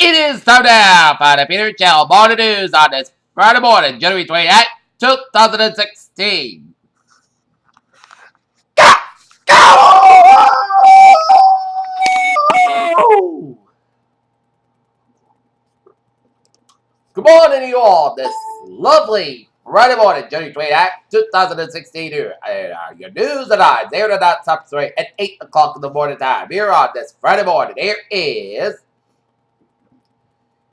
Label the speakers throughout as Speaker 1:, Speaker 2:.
Speaker 1: It is time now for the Peter Chell Morning News on this Friday morning, January 28th, 2016. Go! Go! Good morning to you all this lovely Friday morning, January 28th, 2016 here. And your news and I, there to that top straight at 8 o'clock in the morning time. Here on this Friday morning, here is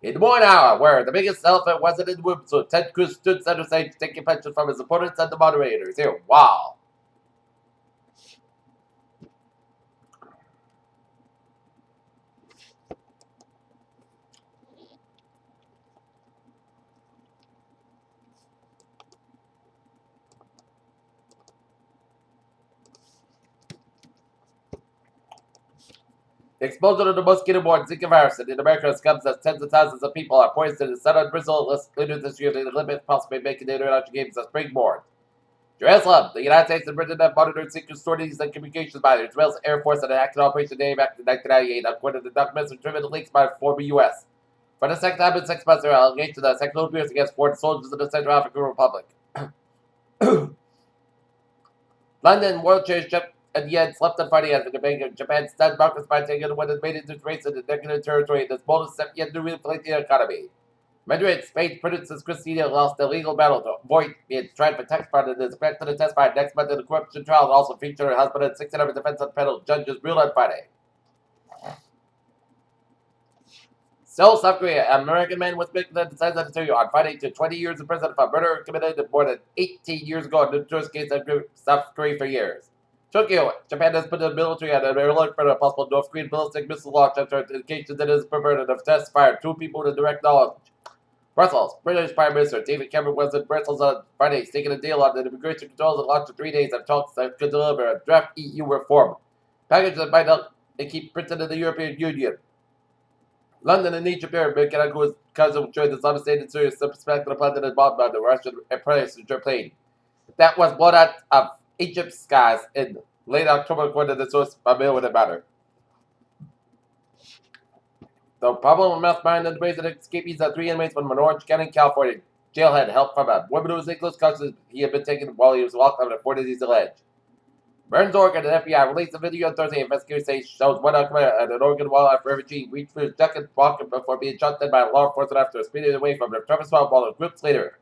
Speaker 1: in the morning hour, where the biggest elephant wasn't in the room, so Ted Cruz stood center stage taking pensions from his opponents and the moderators. Here, wow. The explosion of the mosquito-borne Zika virus in America has come as tens of thousands of people are poisoned in southern Brazil, later this year, the limit possibly making the international games a springboard. Jerusalem, the United States and Britain have monitored secret stories and communications by the Israel's Air Force and an active operation dating back to 1998, according to the documents and driven leaks by former U.S. For the second time in 6 months, there are allegations of sexual abuse against foreign soldiers in the Central African Republic. London World Championship and yet slept on Friday after the Japan stunned markets by taking the winner's made into race in the negative territory in this bonus step yet to reinflate the economy. Madrid, Spain Princess Cristina lost the legal battle to avoid being tried for tax fraud and is expected to testify next month in the corruption trial and also feature her husband and 16 other defense on panel judges ruled on Friday. Seoul, South Korea, an American man was sentenced on Friday to 20 years in prison for murder committed more than 18 years ago in the notorious case of South Korea for years. Tokyo, Japan has put the military on an alert for a possible North Korean ballistic missile launch after indications that it is perverted of test fired 2 people with direct knowledge. Brussels, British Prime Minister David Cameron was in Brussels on Friday, taking a deal on the immigration controls and launched 3 days of talks that could deliver a draft EU reform package that might help to keep Britain in the European Union. London and Egypt Air whose cousin joined the Islamic State in Syria suspected of planting a bomb on the Russian passenger plane that was blown out of Egypt's skies in late October, according to the source by mail with a matter. The problem with meth behind the ways that escapees of 3 inmates from Orange County, California jail had help from a woman who was in close custody he had been taken while he was locked up in 4 days alleged. Burns, Oregon, and FBI released a video on Thursday. Investigators say shows one document at an Oregon wildlife refugee reached for his second pocket before being shot dead by law enforcement after speeding away from the Travis Swamp while groups later.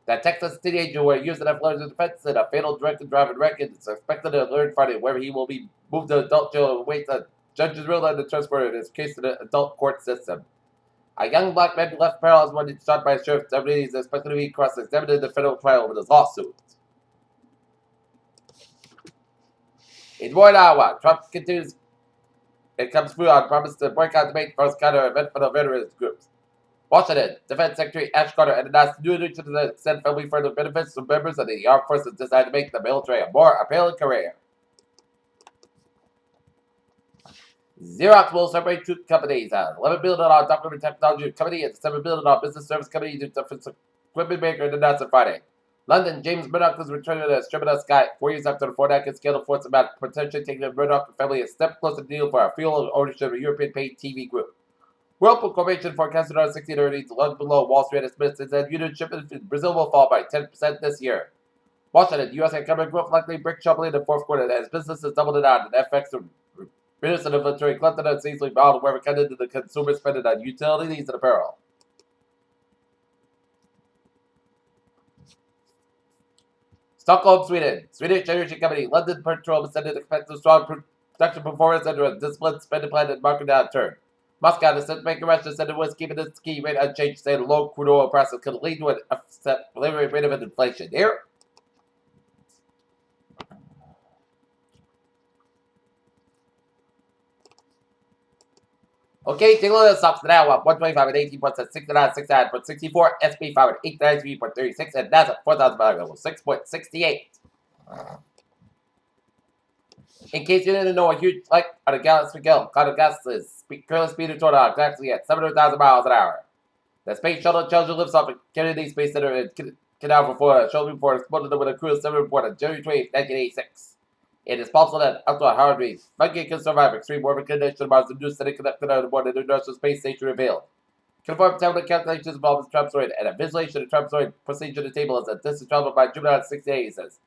Speaker 1: That Texas teenager who used an Florida defense in a fatal drunken driving wreck is expected to learn Friday where he will be moved to adult jail and wait the judges ruled on the transfer of his case to the adult court system. A young black man left paralyzed when he was shot by a sheriff's deputy is expected to be cross-examined in the federal trial over his lawsuit. In Des Moines, Iowa, Trump continues. It comes through on promise to boycott the main first counter event for the veterans groups. Washington, Defense Secretary Ash Carter announced new initiatives to extend family further benefits to members of the armed forces designed to make the military a more appealing career. Xerox will separate 2 companies: $11 billion document technology company and $7 billion business service company to defense equipment maker announced on Friday. London, James Murdoch is returning as chairman of Sky 4 years after the 4-decade scandal forced about potentially taking the Murdoch family a step closer to the deal for a fuel ownership of a European paid TV group. Whirlpool Corporation forecasted on 16 earnings well below Wall Street estimates that unit shipments in Brazil will fall by 10% this year. Washington, U.S. economic growth likely brick sharply in the 4th quarter as businesses doubled it out and FX reduced the inventory collected and seasonally bound wherever cut into the consumer spending on utilities and apparel. Stockholm, Sweden. Swedish energy company London Petroleum said it expects a strong production performance under a disciplined spending plan and market downturn. Moscow, the central bank of Russia, said it was keeping its key rate unchanged, saying low crude oil prices could lead to an upset rate of inflation. Here. Okay, take a look at the stocks now up 125 at 18 points at 69.64, SP 5 at 893.36, and NASDAQ 4,506.68. In case you didn't know, a huge spike on a galaxy scale, Connor gas is currently speeding toward a galaxy at 700,000 miles an hour. The space shuttle Challenger lifts off at Kennedy Space Center in Canal before shortly before exploded with a crew of 7 report on January 20, 1986. It is possible that up to 100 fungi can survive extreme orbit conditions Mars and new study conducted on board the International Space Station revealed. Conform tablet calculations involves trapezoid, and a visualization of trapezoid proceeds to the table as a distance traveled by Jupiter on 68, he says.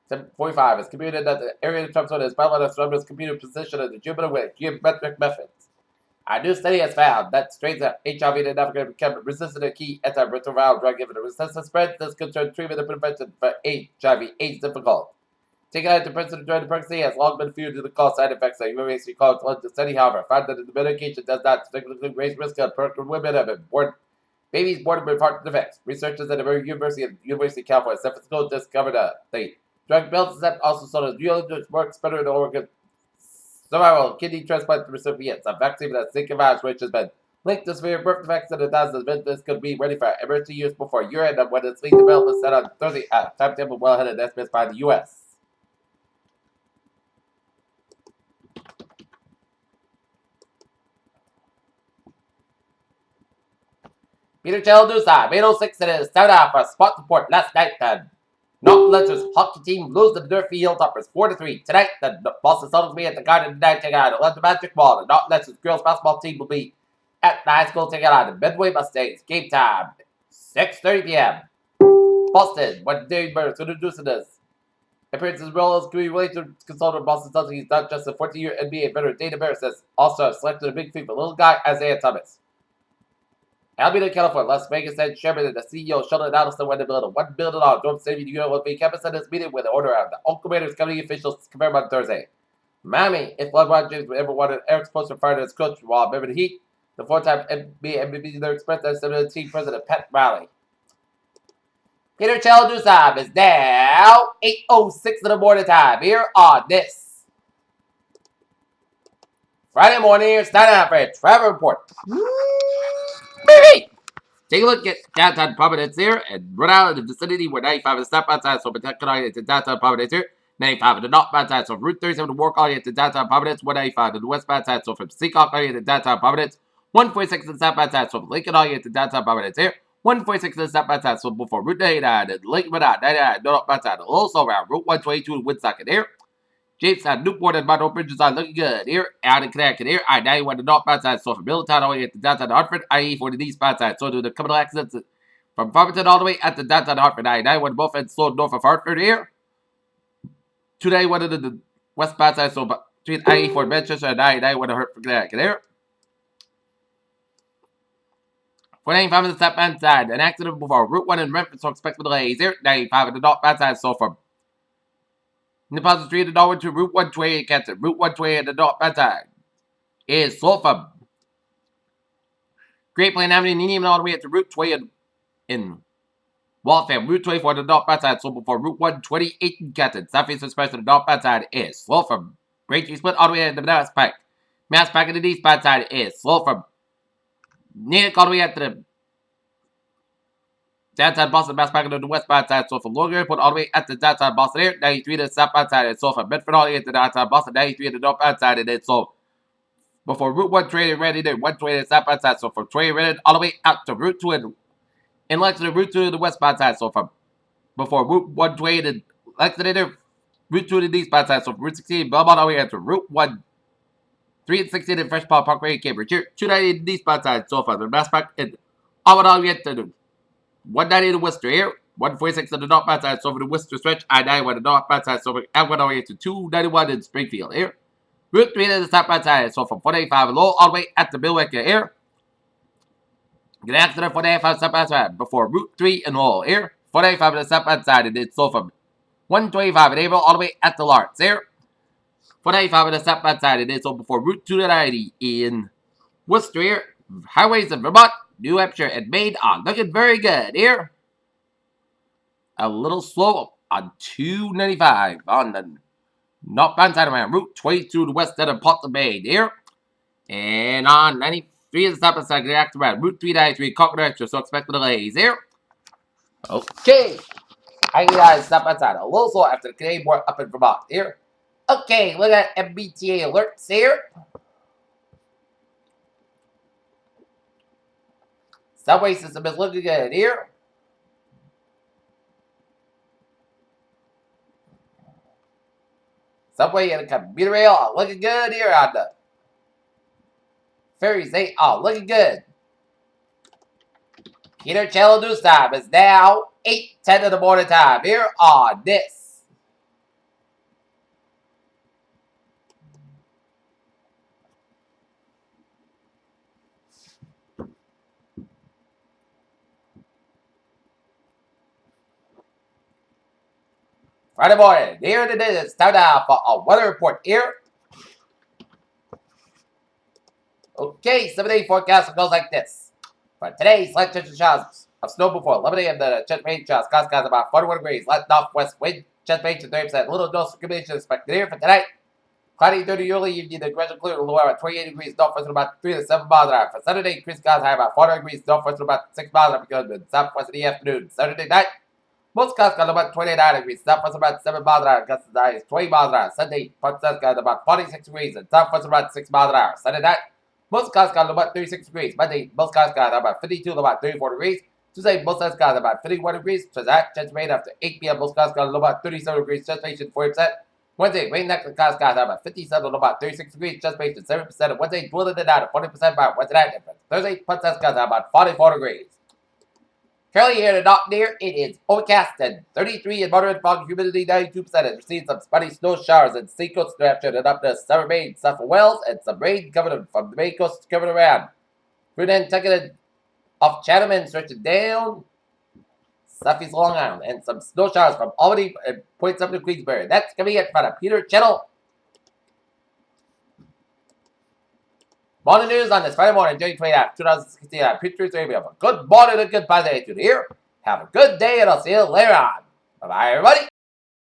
Speaker 1: 745 is computed that the area of the trapezoid is parallel to Jupiter's computed position of the Jupiter with geometric methods. A new study has found that strains of HIV in Africa become resistant to key antiretroviral drug. Given the resistance spread, this could turn treatment and prevention for HIV/AIDS difficult. Taking out depressant during the pregnancy has long been feared due to the cause side effects that university college the study, however, found that the medication does not significantly raise risk of pregnant women have been born babies born with heart defects. Researchers at the University of California, San Francisco discovered the drug Belzec also sold as real works better in organ survival kidney transplant recipients. A vaccine that Syncovage, which has been linked to severe birth defects in the thousands of this could be ready for emergency use before year-end when its lead development set on Thursday at timetable well ahead of estimates by the U.S. Peter Chaldusa made 06 in his start for a spot report last night. The North Leicesters hockey team lose to the Durfee Hilltoppers 4-3. Tonight, the Boston Celtics will be at the Garden tonight taking on the Magic Ball. The North Leicesters girls basketball team will be at the high school taking on the Midway Mustangs. Game time, 6:30 p.m. Boston, what Dave Burns introducing this. Appearances role as community related consultant Boston Celtics. He's not just a 14-year NBA veteran. Dana Bear says also selected a big feet for little guy Isaiah Thomas. Alameda, California, Las Vegas Said Chairman and the CEO Sheldon Adelson went to build a $1 billion dorm saving UNLV campus at his meeting with the order of the Oakland Raiders company officials confirmed on Thursday. Miami, if LeBron James ever wanted Eric Spoelstra fired as coach while member the Heat, the four-time NBA MVP their expressed as the team president Pat Riley. Peter Chaldusa is now 8:06 in the morning time here on this Friday morning. It's time for a travel report. Take a look at downtown Providence here and run out of the vicinity where 95 is step outside, so protect on to downtown Providence here. 95 to the northbound side, so from Route 37 to Wark all the way to downtown Providence. 195 to the westbound side, so from Seacock all the way to downtown Providence. 146 to the southbound side, so from Lincoln all the way to downtown Providence here. 146 to the southbound side, so before Route 99 and Lincoln 99 northbound side. Also around Route 122 to Woodstock here. Jamestown, Newport, and Mount Bridges are looking good here. Out in Connecticut here. I-91 to the northbound side, so from Middletown all the way to downtown Hartford. I-84 to the eastbound side, so to the criminal accidents from Farmington all the way at the downtown Hartford. I-91 both ends slow north of Hartford here. 291 to the westbound side, so between I-84 Manchester and I-91 to Hartford, Connecticut here. 495 to the southbound side. An accident before Route 1 in Memphis, so expect delays here. 95 to the northbound side, so from Deposit Street and over to Route 128 Canton. Route 128 at the northbound side is slow from Great Plain Avenue and even all the way up to Route 20 in Waltham. Route 24 at the northbound side, so before Route 128 in Canton. Southeast Express to the northbound side is slow from Braintree Split all the way to the Mass Pike. Mass Pike at the eastbound side is slow from Natick all the way up to the downtown Boston, Mass Pike to the westbound side, so from Logan Airport all the way at the downtown Boston here. 93 to the southbound side, and so from Bedford all the way to the downtown Boston. 93 to the northbound side, and then so before Route 120 and Redding there, 120 to the southbound side, so from 20 Redding all the way out to Route 2 in Lexington, Route 2 to the westbound side, so from before Route 120 to Lexington there, Route 2 to the eastbound side, so from Route 16 Belmont all the way out to Route 1, 3 and 16 in Fresh Pond Parkway in Cambridge here, 290 to the eastbound side, so from the Mass Pike and all the way to the 190 to Worcester here, 146 to the northbound side, so over the Worcester stretch, I-91 to the northbound side, so from I-1 all the way to 291 in Springfield here. Route 3 to the southbound side, so from 485 low all the way at the Milwaukee here. Get accident 485 southbound side before Route 3 and Lowell here. 485 to the southbound side, and it's so from 125 in April all the way at the Lawrence here. 485 to the southbound side, and it's so before Route 290 in Worcester here. Highways in Vermont, New Hampshire, and Maine are looking very good here. A little slow on 295 on the northbound side around Route 22 to west end of Portland, Maine here. And on 93 is the southbound side, get after around Route 393, Concord Extra, so expect the delays here. Okay. I guys southbound side, a little slow after the Canadian War up in Vermont here. Okay, look at MBTA alerts here. Subway system is looking good here. Subway and the commuter rail are looking good here on the ferries. They are looking good. Peter Cello news time is now 8:10 in the morning time here on this Friday morning. Here today it's time now for a weather report here. Okay, 7-day forecast goes like this. For today, slight chance of showers of snow before 11 a.m. The chance range showers cost guys about 41 degrees. Light northwest wind, chance range to 30%. Little no circulation expected here for tonight. Cloudy 30 early evening, the gradual clear low about 28 degrees, northwest about 3 to 7 miles an hour. For Saturday, increased skies high about 40 degrees, northwest about 6 miles an hour because of southwest in the afternoon. Saturday night, most skies got about 29 degrees, southwest about 7 miles an hour, gusts as high as 20 miles an hour. Sunday, part south got about 46 degrees, and southwest about 6 miles an hour. Sunday night, most skies got about 36 degrees. Monday, most skies got about 52 to about 34 degrees. Tuesday, most skies got about 51 degrees. Tonight, chance of rain after 8 p.m. Most skies got about 37 degrees, chance of 40%. Wednesday, rain next to the skies got about 57 to about 36 degrees, chance of 7%. And Wednesday, dwindling it down to 40% by Wednesday night. Thursday, part south skies about 44 degrees. Currently here at Knock near, it is overcast and 33 and moderate fog, humidity 92%. We're seeing some spotty snow showers in Seacoast, New Hampshire, and up to Summer Maine, south of Wales, and some rain coming from the Maine coast coming around. We're then taking it off Chatham and stretching down Southeast Long Island, and some snow showers from Albany and points up to Queensbury. That's going to be it for the Peter Channel. Morning news on this Friday morning, January 29th, 2016. I'm Peter Arabia. Good morning and good Friday to here. Have a good day, and I'll see you later on. Bye-bye, everybody.